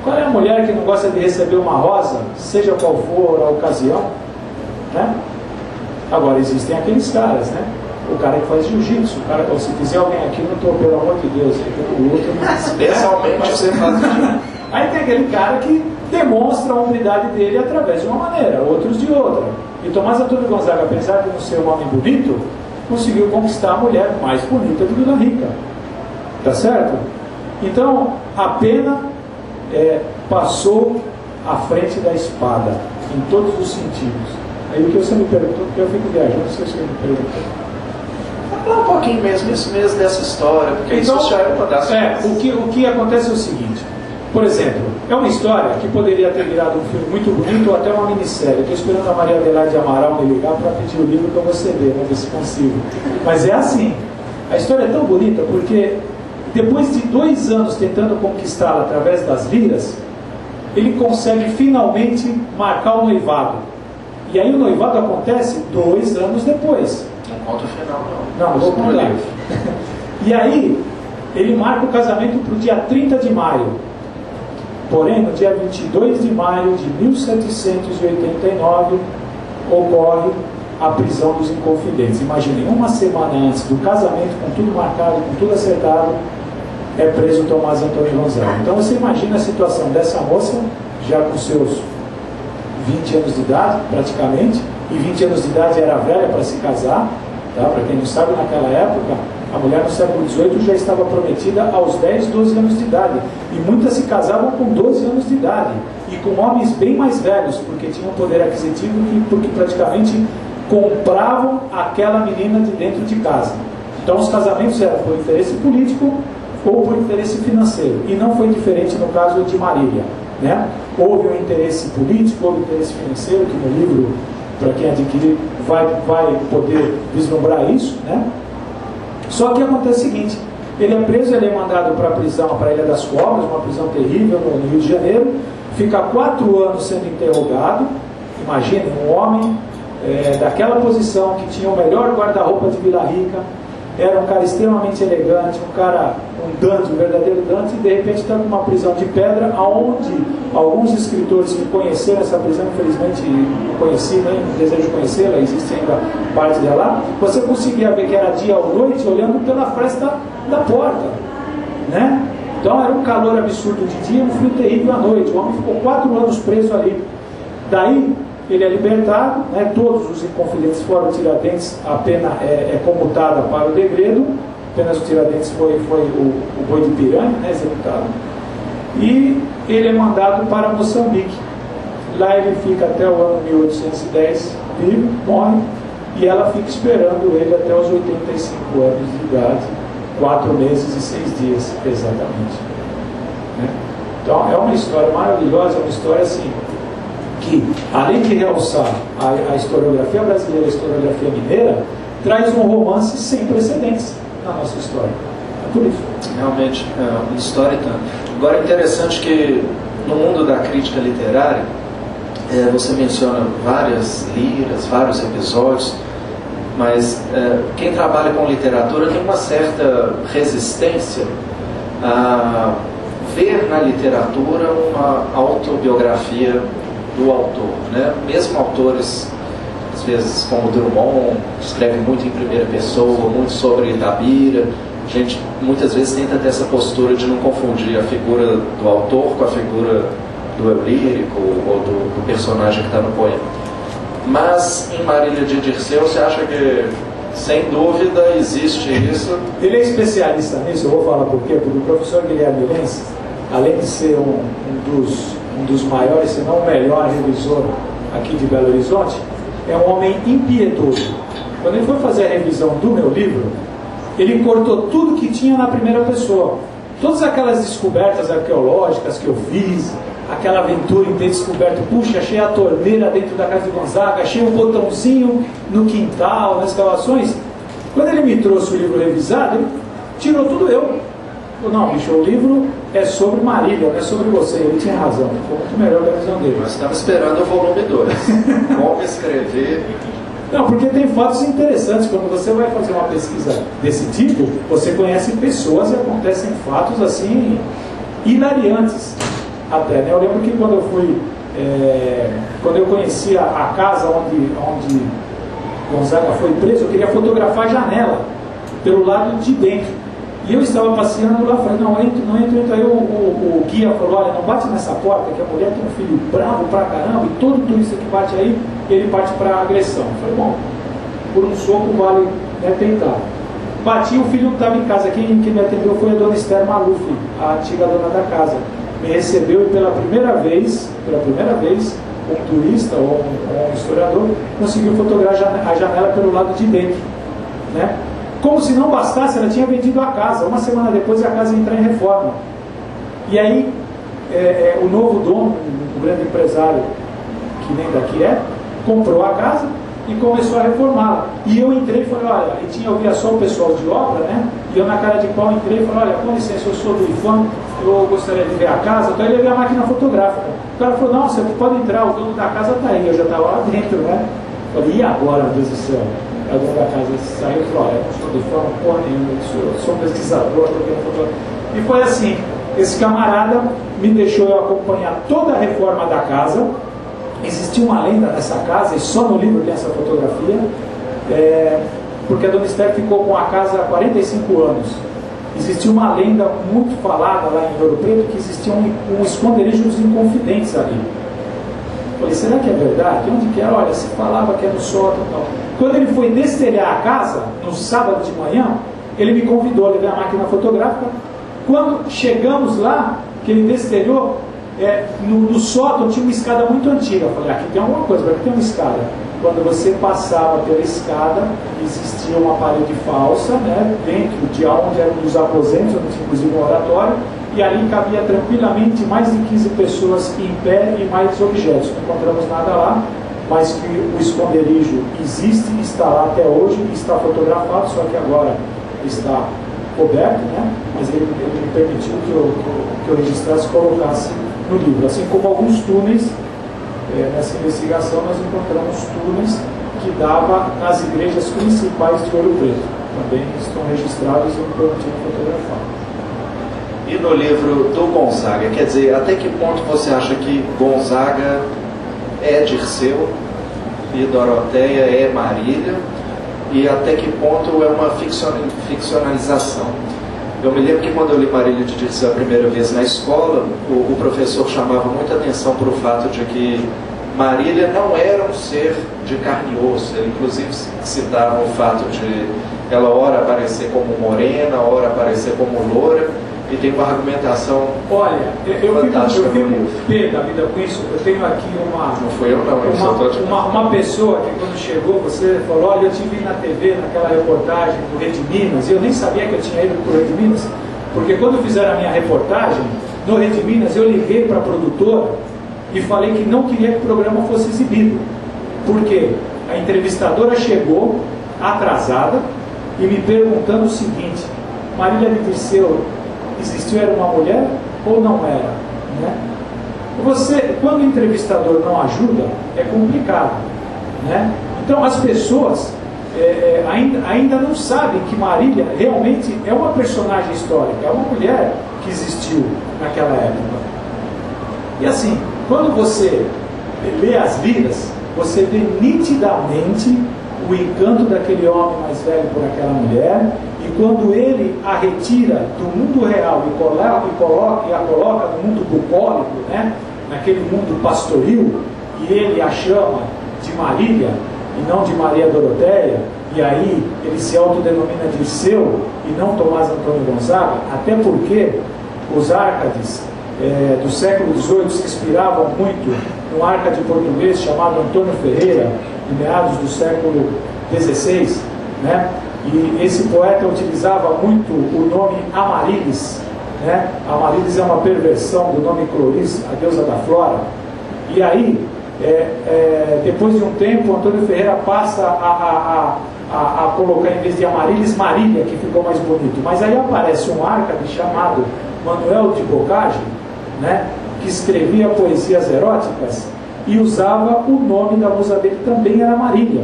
Qual é a mulher que não gosta de receber uma rosa, seja qual for a ocasião, né? Agora, existem aqueles caras, né? O cara que faz jiu-jitsu, o cara, se quiser alguém aqui, não estou, pelo amor de Deus, o outro, especialmente você faz jiu-jitsu. Aí tem aquele cara que demonstra a hombridade dele através de uma maneira, outros de outra. E Tomás Antônio Gonzaga, apesar de não ser um homem bonito, conseguiu conquistar a mulher mais bonita de Vila Rica. Tá certo? Então, a pena passou à frente da espada, em todos os sentidos. Aí o que você me perguntou, porque eu fico viajando, não sei se você me perguntou. Fala um pouquinho mesmo, isso mesmo dessa história, porque então, isso já é uma das coisas. O que acontece é o seguinte, por exemplo, é uma história que poderia ter virado um filme muito bonito ou até uma minissérie. Estou esperando a Maria Adelaide Amaral me ligar para pedir o livro que eu vou ceder, né, ver se consigo. Mas é assim, a história é tão bonita porque depois de 2 anos tentando conquistá-la através das liras, ele consegue finalmente marcar o noivado. E aí o noivado acontece 2 anos depois. Não conta o final, não. Não vou contar. E aí, ele marca o casamento para o dia 30 de maio. Porém, no dia 22 de maio de 1789, ocorre a prisão dos Inconfidentes. Imaginem, 1 semana antes do casamento, com tudo marcado, com tudo acertado, é preso Tomás Antônio Gonzaga. Então você imagina a situação dessa moça, já com seus 20 anos de idade, praticamente, e 20 anos de idade era velha para se casar, tá? Para quem não sabe, naquela época, a mulher no século XVIII já estava prometida aos 10, 12 anos de idade, e muitas se casavam com 12 anos de idade, e com homens bem mais velhos, porque tinham poder aquisitivo, porque praticamente compravam aquela menina de dentro de casa. Então os casamentos eram por interesse político ou por interesse financeiro, e não foi diferente no caso de Marília, né? Houve um interesse político, houve um interesse financeiro, que no livro, para quem adquirir, vai poder vislumbrar isso, né? Só que acontece o seguinte, ele é preso, ele é mandado para a prisão, para a Ilha das Cobras, uma prisão terrível no Rio de Janeiro, fica 4 anos sendo interrogado. Imagine, um homem daquela posição, que tinha o melhor guarda-roupa de Vila Rica, era um cara extremamente elegante, um cara, um Dante, um verdadeiro Dante, e de repente está numa prisão de pedra, onde alguns escritores que conheceram essa prisão, infelizmente não conheci, nem desejo conhecê-la, existe ainda parte dela, você conseguia ver que era dia ou noite, olhando pela fresta da porta, né? Então era um calor absurdo de dia, um frio terrível à noite. O homem ficou 4 anos preso ali. Daí ele é libertado, né? Todos os Inconfidentes foram Tiradentes, a pena é comutada para o degredo, apenas o Tiradentes foi o boi de piranha, né? Executado. E ele é mandado para Moçambique. Lá ele fica até o ano 1810, vive, morre, e ela fica esperando ele até os 85 anos de idade, 4 meses e 6 dias, exatamente. Né? Então é uma história maravilhosa, é uma história assim, que, além de realçar a historiografia brasileira, a historiografia mineira, traz um romance sem precedentes na nossa história. É por isso. Realmente, é uma história tanto. Agora é interessante que no mundo da crítica literária, você menciona várias liras, vários episódios, mas quem trabalha com literatura tem uma certa resistência a ver na literatura uma autobiografia do autor, né? Mesmo autores, às vezes como Drummond, escreve muito em primeira pessoa, muito sobre Itabira. A gente muitas vezes tenta ter essa postura de não confundir a figura do autor com a figura do eu lírico ou do personagem que está no poema. Mas em Marília de Dirceu, você acha que, sem dúvida, existe isso? Ele é especialista nisso, eu vou falar por quê, porque o professor Guilherme Lenz, além de ser um dos maiores, se não o melhor revisor aqui de Belo Horizonte, é um homem impiedoso. Quando ele foi fazer a revisão do meu livro, ele cortou tudo que tinha na primeira pessoa. Todas aquelas descobertas arqueológicas que eu fiz, aquela aventura em ter descoberto, puxa, achei a torneira dentro da casa de Gonzaga, achei um botãozinho no quintal, nas escavações. Quando ele me trouxe o livro revisado, ele tirou tudo eu. Não, bicho, o livro é sobre Marília, não é sobre você. Ele tinha razão, ficou muito melhor a visão dele. Mas estava esperando o volume 2. Como escrever? Não, porque tem fatos interessantes. Quando você vai fazer uma pesquisa desse tipo, você conhece pessoas e acontecem fatos assim hilariantes. até, né? Eu lembro que quando eu fui, quando eu conhecia a casa onde Gonzaga foi preso, eu queria fotografar a janela pelo lado de dentro. E eu estava passeando lá, falei, não entro. Aí o guia falou, olha, não bate nessa porta, que a mulher tem um filho bravo pra caramba, e todo turista que bate aí, ele parte para agressão. Eu falei, bom, por um soco vale, né, tentar. Bati, o filho não estava em casa. Quem me atendeu foi a dona Esther Maluf, a antiga dona da casa. Me recebeu e pela primeira vez, um turista ou um historiador conseguiu fotografar a janela pelo lado de dentro, né? Como se não bastasse, ela tinha vendido a casa. Uma semana depois a casa ia entrar em reforma. E aí o novo dono, um grande empresário que nem daqui comprou a casa e começou a reformá-la. E eu entrei e falei, olha, e eu via só o pessoal de obra, né? E eu na cara de pau entrei e falei, olha, com licença, eu sou do IFAM, eu gostaria de ver a casa. Então ele levei a máquina fotográfica. O cara falou, não, você pode entrar, o dono da casa está aí. Eu já estava lá dentro, né? Eu falei, e agora, meu Deus do céu? A dona da casa saiu e falou, olha, eu não sou do IFAM, porra nenhuma, eu sou um pesquisador, e foi assim, esse camarada me deixou eu acompanhar toda a reforma da casa. Existia uma lenda nessa casa, e só no livro tem essa fotografia, porque a dona Esther ficou com a casa há 45 anos. Existia uma lenda muito falada lá em Ouro Preto, que existia um esconderijo dos Inconfidentes ali. Falei, será que é verdade? Onde que era? Olha, se falava que era no sótão e tal. Quando ele foi destelhar a casa, no sábado de manhã, ele me convidou a levar a máquina fotográfica. Quando chegamos lá, que ele destelhou, no sótão tinha uma escada muito antiga. Eu falei, aqui tem alguma coisa, aqui tem uma escada. Quando você passava pela escada, existia uma parede falsa, né, dentro de onde eram os aposentos, onde tinha inclusive um oratório, e ali cabia tranquilamente mais de 15 pessoas em pé e mais objetos. Não encontramos nada lá, mas que o esconderijo existe, está lá até hoje, está fotografado, só que agora está coberto, né? Mas ele me permitiu que eu registrasse e colocasse no livro. Assim como alguns túneis, nessa investigação nós encontramos túneis que davam nas igrejas principais de Ouro Preto. Também estão registrados e eu permiti fotografar. E no livro do Gonzaga, quer dizer, até que ponto você acha que Gonzaga é Dirceu e Doroteia é Marília, e até que ponto é uma ficcionalização? Eu me lembro que quando eu li Marília de Dirceu a primeira vez na escola, o professor chamava muita atenção para o fato de que Marília não era um ser de carne e osso. Ele inclusive citava o fato de ela ora aparecer como morena, ora aparecer como loura, e tem uma argumentação fantástica. Eu fico pé da vida com isso. Eu tenho aqui Não fui eu não, uma pessoa que quando chegou, você falou, olha, eu te vi na TV, naquela reportagem do Rede Minas, e eu nem sabia que eu tinha ido para o Rede Minas, porque quando fizeram a minha reportagem no Rede Minas, eu liguei para a produtora e falei que não queria que o programa fosse exibido. Porque a entrevistadora chegou atrasada e me perguntando o seguinte, Marília de Dirceu existiu, era uma mulher ou não era? Né? Quando o entrevistador não ajuda, é complicado. Né? Então as pessoas ainda não sabem que Marília realmente é uma personagem histórica, é uma mulher que existiu naquela época. E assim, quando você lê as vidas, você vê nitidamente o encanto daquele homem mais velho por aquela mulher, e quando ele a retira do mundo real e a coloca no mundo bucólico, né, naquele mundo pastoril, e ele a chama de Marília e não de Maria Doroteia, e aí ele se autodenomina Dirceu e não Tomás Antônio Gonzaga, até porque os árcades do século XVIII se inspiravam muito num árcade português chamado Antônio Ferreira, de meados do século XVI, né? E esse poeta utilizava muito o nome Amarílis, né? Amarílis é uma perversão do nome Cloris, a deusa da flora. E aí, depois de um tempo, Antônio Ferreira passa a colocar, em vez de Amarílis, Marília, que ficou mais bonito. Mas aí aparece um árcade chamado Manuel de Bocage, né? Que escrevia poesias eróticas e usava o nome da musa dele, também era Marília.